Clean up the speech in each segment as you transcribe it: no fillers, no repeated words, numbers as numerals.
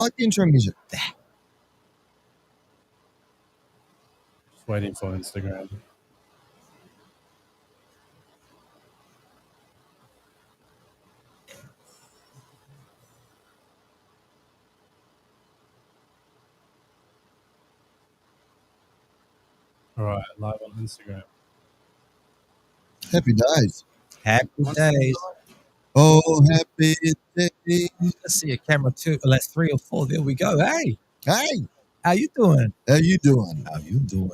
like the intro music. Just waiting for Instagram. All right, live on Instagram. Happy days. Happy days. Oh, happy days. Let's see a camera two. That's 3 or 4. There we go. Hey, Hey, how you doing? how you doing? How you doing?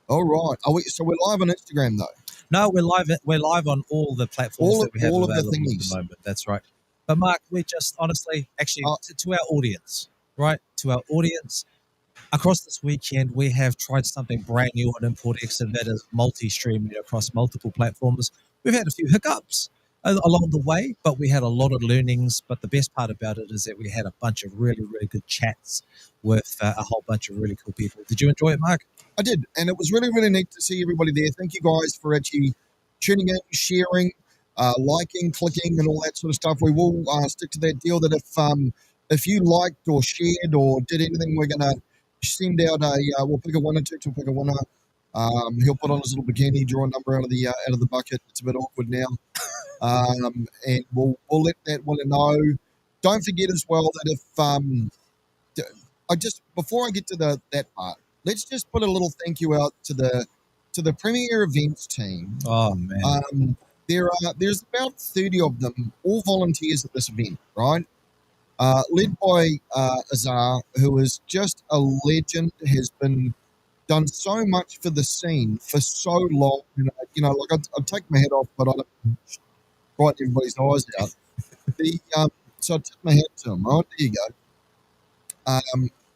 All right. So we're live on Instagram though. No, we're live. We're live on all the platforms that we have all of the available at thingies. the moment. That's right. But Mark, we just honestly, actually, to our audience, right? To our audience, across this weekend, we have tried something brand new on ImportX, and that is multi-streaming across multiple platforms. We've had a few hiccups along the way, but we had a lot of learnings. But the best part about it is that we had a bunch of really, really good chats with a whole bunch of really cool people. Did you enjoy it, Mark? I did, and it was really, really neat to see everybody there. Thank you guys for actually tuning in, sharing, liking, clicking, and all that sort of stuff. We will stick to that deal that if you liked or shared or did anything, we're gonna send out we'll pick a winner. Toots will pick a winner. He'll put on his little bikini, draw a number out of the bucket. It's a bit awkward now, and we'll let that winner know. Don't forget as well that if before I get to that part, let's just put a little thank you out to the Premier Events team. Oh man, there's about 30 of them, all volunteers at this event, right? Led by Azar, who is just a legend, has done so much for the scene for so long. Like I'd take my hat off, but I don't frighten everybody's eyes out. So I tip my hat to him. Right, there you go.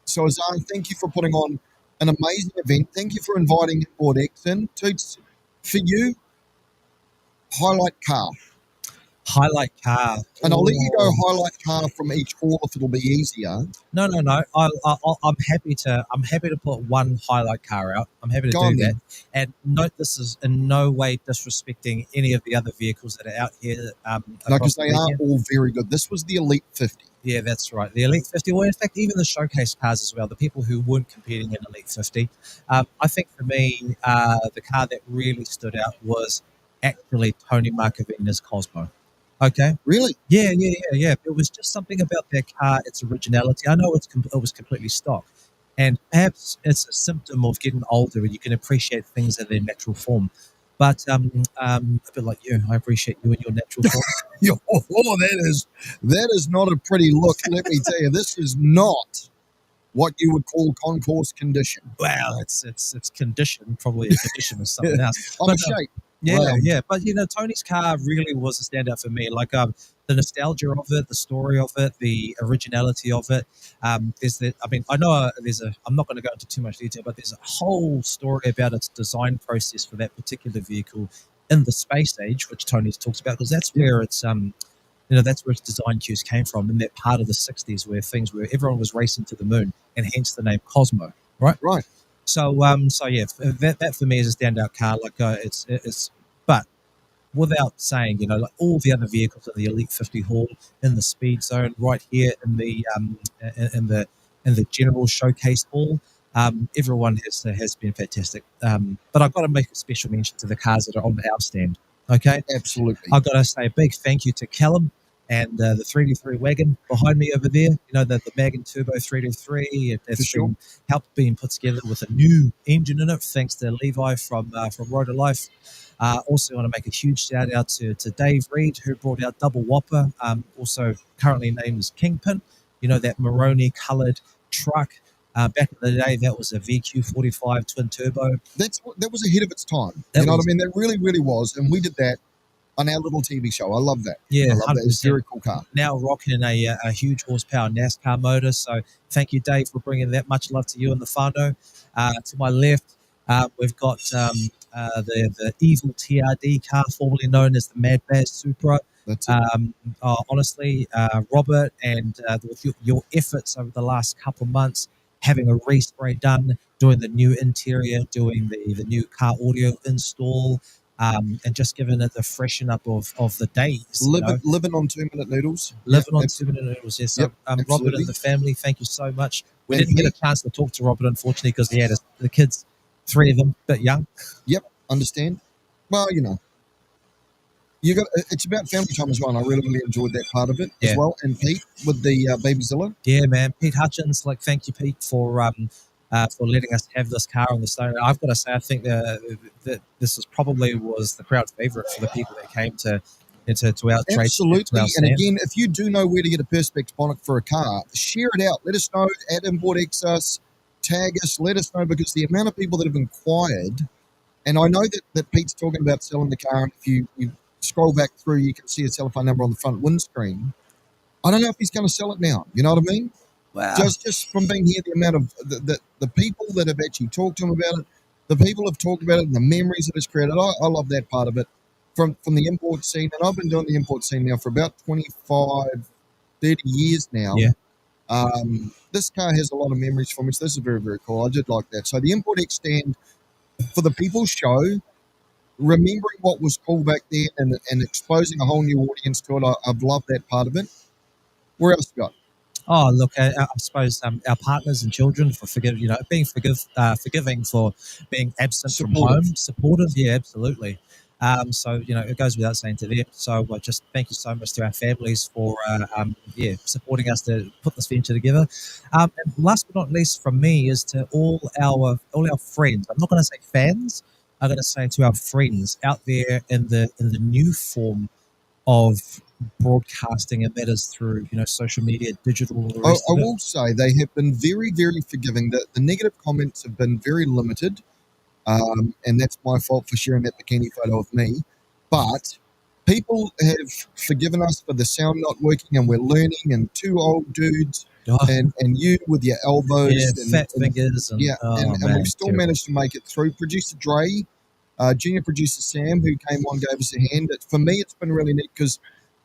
So Azar, thank you for putting on an amazing event. Thank you for inviting ImportX in. Toots, for you, highlight car. Highlight car. And I'll let you go highlight car from each hall if it'll be easier. No. I'm happy to put one highlight car out. I'm happy to do that. And note, this is in no way disrespecting any of the other vehicles that are out here. No, because they are all very good. This was the Elite 50. Yeah, that's right. The Elite 50. Well, in fact, even the showcase cars as well. The people who weren't competing in Elite 50. I think for me, the car that really stood out was actually Tony Marcavina's Cosmo. Okay. Really? Yeah. It was just something about that car, its originality. I know it was completely stock, and perhaps it's a symptom of getting older, and you can appreciate things in their natural form. But a bit like you, I appreciate you in your natural form. That is not a pretty look. Let me tell you, this is not what you would call concourse condition. Well, it's condition, probably a condition of something else. I'm shape. Yeah. But, Tony's car really was a standout for me. Like the nostalgia of it, the story of it, the originality of it. I'm not going to go into too much detail, but there's a whole story about its design process for that particular vehicle in the space age, which Tony's talks about, because that's where its that's where its design cues came from, in that part of the 60s where everyone was racing to the moon, and hence the name Cosmo, right? Right. So yeah, that for me is a standout car. Like it's, but without saying, like all the other vehicles in the Elite 50 hall, in the speed zone, right here in the general showcase hall, everyone has been fantastic. But I've got to make a special mention to the cars that are on our stand. Okay, absolutely. I've got to say a big thank you to Callum and the 3D3 wagon behind me over there. The Magan Turbo 3D3. It's helped being put together with a new engine in it, thanks to Levi from Rotor Life. Also want to make a huge shout out to Dave Reed, who brought out Double Whopper, also currently named as Kingpin. That maroon coloured truck. Back in the day, that was a VQ45 twin turbo. That was ahead of its time. You know what I mean? That really, really was. And we did that on our little TV show. I love that. Yeah, I love that. It's a very cool car. Now rocking a huge horsepower NASCAR motor. So thank you, Dave, for bringing that. Much love to you and the whānau. To my left, we've got the evil TRD car, formerly known as the Mad Baz Supra. That's it. Honestly, Robert, and with your efforts over the last couple of months, having a respray done, doing the new interior, doing the new car audio install, and just giving it the freshen up of the days. Living on 2-minute noodles. Living on 2-minute noodles. Yes. Yep, So, Robert absolutely. and the family, thank you so much. We And didn't get a Pete? chance to talk to Robert, unfortunately, because he had the kids, 3 of them, a bit young. Yep, understand. Well, it's about family time as well, and I really, really enjoyed that part of it as Yeah. well. And Pete with the Babyzilla. Yeah, man. Pete Hutchins, thank you, Pete, for letting us have this car on the stone. I've got to say, I think that this was the crowd favorite for the people that came to our trade. Absolutely. To our And stand. again, if you do know where to get a Perspex bonnet for a car, share it out. Let us know at Import Access, tag us, let us know, because the amount of people that have inquired, and I know that Pete's talking about selling the car, and if you scroll back through, you can see a telephone number on the front windscreen. I don't know if he's going to sell it now. You know what I mean? Wow. Just from being here, the amount of the people that have actually talked to him about it, the people have talked about it, and the memories that it's created. I love that part of it from the import scene. And I've been doing the import scene now for about 25, 30 years now. Yeah. This car has a lot of memories for me, so this is very, very cool. I did like that. So the Import X stand for the People's Show, remembering what was cool back then and exposing a whole new audience to it. I've loved that part of it. Where else you got? Oh, look, I suppose our partners and children for being forgiving for being absent from home, supportive. Yeah, absolutely. So it goes without saying to them. So just thank you so much to our families for supporting us to put this venture together. And last but not least, from me is to all our friends. I'm not going to say fans. I'm going to say to our friends out there in the new form of broadcasting, and that is through social media, digital. I will say they have been very, very forgiving. The negative comments have been very limited, and that's my fault for sharing that bikini photo of me. But people have forgiven us for the sound not working, and we're learning. And 2 old dudes, and you with your elbows, fat fingers, and we've still managed to make it through. Producer Dre, junior producer Sam, who came on, gave us a hand. For me, it's been really neat because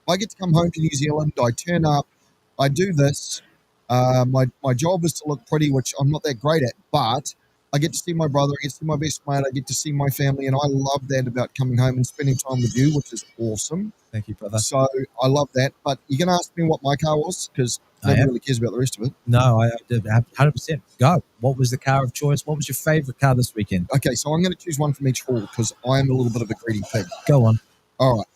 I get to come home to New Zealand. I turn up. I do this. My job is to look pretty, which I'm not that great at, but I get to see my brother. I get to see my best mate. I get to see my family, and I love that about coming home and spending time with you, which is awesome. Thank you, brother. So I love that. But you're going to ask me what my car was, because nobody really cares about the rest of it. No, I did 100%. Go. What was the car of choice? What was your favorite car this weekend? Okay, so I'm going to choose one from each hall because I am a little bit of a greedy pig. Go on. All right.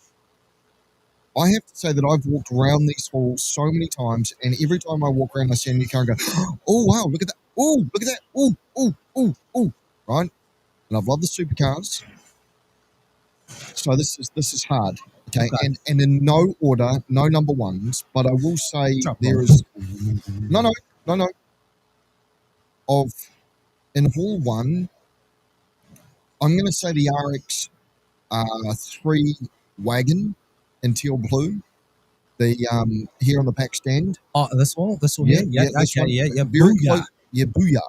I have to say that I've walked around these halls so many times, and every time I walk around, I see a new car and go, oh, wow, look at that. Oh, look at that. Oh, right? And I've loved the supercars. So this is hard. Okay. And in no order, no number ones, but I will say there is no. In hall 1, I'm going to say the RX 3 wagon in teal blue. The here on the pack stand. Oh, this one. Yeah. Very close. Yeah, booyah.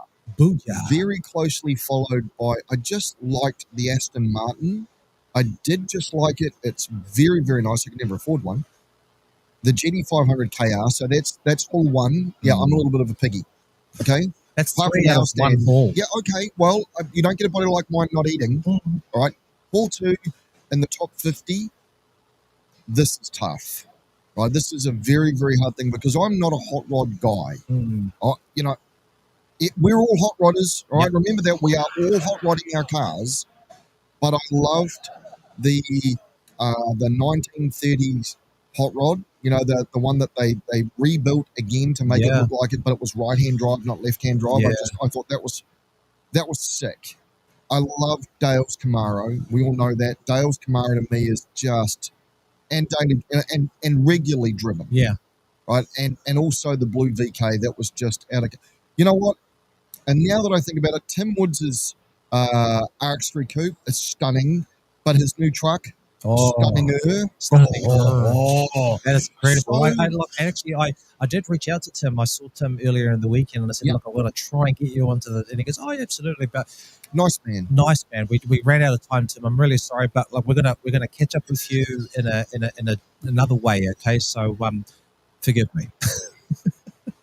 Very closely followed by. I just liked the Aston Martin. I did just like it. It's very, very nice. I could never afford one. The GT500 KR. So that's hall 1. Yeah, I'm a little bit of a piggy. Okay. That's 3 out of 1 hall. Yeah. Okay. Well, you don't get a body like mine not eating. Mm-hmm. All right. Hall 2 in the top 50. This is tough. Right, this is a very, very hard thing because I'm not a hot rod guy. We're all hot rodders, right? Yep. Remember that we are all hot rodding our cars. But I loved the 1930s hot rod. The one that they rebuilt again to make it look like it, but it was right-hand drive, not left-hand drive. Yeah. I thought that was sick. I love Dale's Camaro. We all know that Dale's Camaro to me is just. And daily and regularly driven. Yeah. Right. And also the blue VK that was just out of. You know what? And now that I think about it, Tim Woods' RX3 Coupe is stunning, but his new truck, stunning. That is incredible. I did reach out to Tim. I saw Tim earlier in the weekend, and I said, "Look, I want to try and get you onto the." And he goes, "Oh, yeah, absolutely." But nice man. We ran out of time, Tim. I'm really sorry, but we're gonna catch up with you in another way. Okay, so forgive me.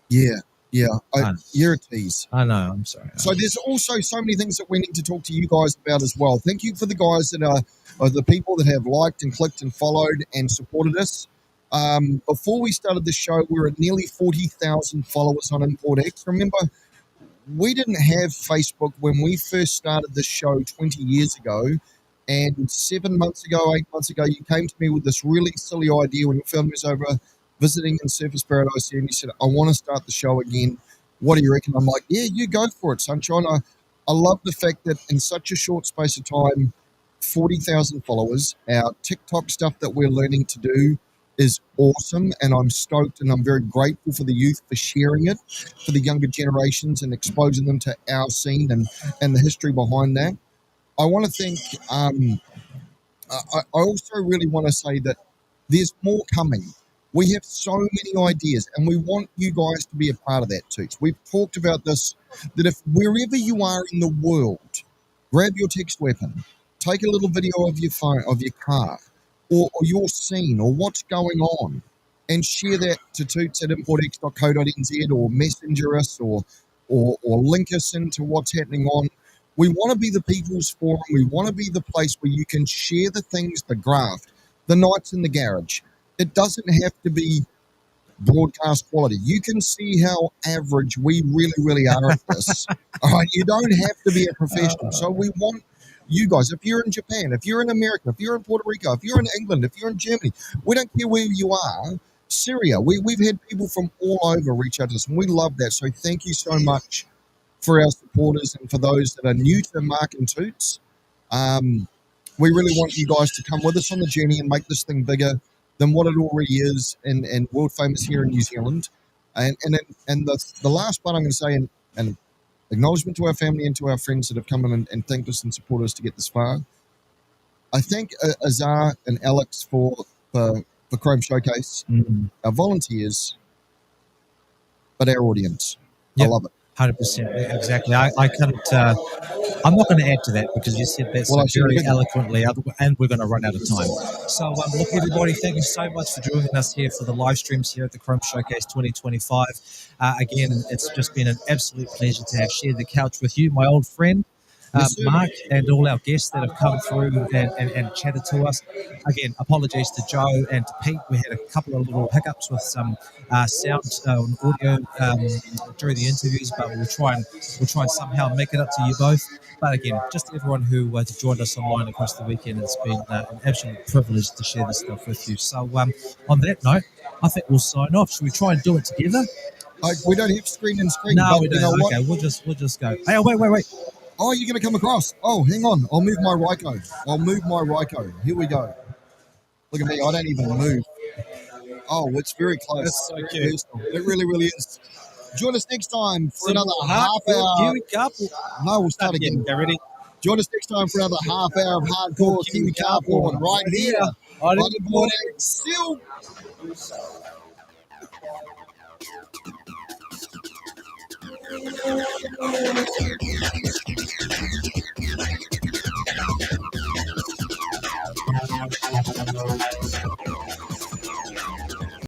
Yeah. Yeah, I, you're a tease. I know. I'm sorry. So there's also so many things that we need to talk to you guys about as well. Thank you for the guys that are the people that have liked and clicked and followed and supported us. Before we started the show, we were at nearly 40,000 followers on ImportX. Remember, we didn't have Facebook when we first started the show 20 years ago. And 7 months ago, 8 months ago, you came to me with this really silly idea when your family was over visiting in Surfers Paradise here, and you said, I want to start the show again. What do you reckon? I'm like, yeah, you go for it, sunshine. I love the fact that in such a short space of time, 40,000 followers, our TikTok stuff that we're learning to do is awesome. And I'm stoked and I'm very grateful for the youth for sharing it for the younger generations and exposing them to our scene and the history behind that. I want to thank I also really want to say that there's more coming. We have so many ideas, and we want you guys to be a part of that too. So we've talked about this, that if wherever you are in the world, grab your text weapon, take a little video of your phone, of your car, or your scene, or what's going on, and share that to toots at importx.co.nz or messenger us or link us into what's happening on. We want to be the people's forum. We want to be the place where you can share the things, the graft, the nights in the garage. It doesn't have to be broadcast quality. You can see how average we really, really are at this. All right, you don't have to be a professional. So we want you guys, if you're in Japan, if you're in America, if you're in Puerto Rico, if you're in England, if you're in Germany, we don't care where you are. Syria, we've had people from all over reach out to us, and we love that. So thank you so much for our supporters and for those that are new to Mark and Toots. We really want you guys to come with us on the journey and make this thing bigger than what it already is and world famous here in New Zealand. And the last part I'm going to say, and acknowledgement to our family and to our friends that have come in and thanked us and supported us to get this far. I thank Azar and Alex for Chrome Showcase, our volunteers, but our audience. Yep. I love it. 100%, exactly. I can't. I'm not going to add to that because you said that so very eloquently, and we're going to run out of time. So, look, everybody, thank you so much for joining us here for the live streams here at the Chrome Showcase 2025. Again, it's just been an absolute pleasure to have shared the couch with you, my old friend. Mark, and all our guests that have come through and chatted to us. Again, apologies to Joe and to Pete. We had a couple of little hiccups with some sound and audio during the interviews, but we'll try and somehow make it up to you both. But again, just everyone who joined us online across the weekend, it's been an absolute privilege to share this stuff with you. So on that note, I think we'll sign off. Should we try and do it together? We don't have screen and screen. No, we don't. You know, okay, we'll just go. Hey, wait. Oh, you're going to come across. Oh, hang on. I'll move my Ryko. Here we go. Look at me. I don't even move. Oh, it's very close. That's so cute. It really, really is. Join us next time for another half hour. Kiwi couple. No, we'll start again. Okay, ready? Join us next time for another half hour of hardcore Kiwi couple right here on ImportX. Still.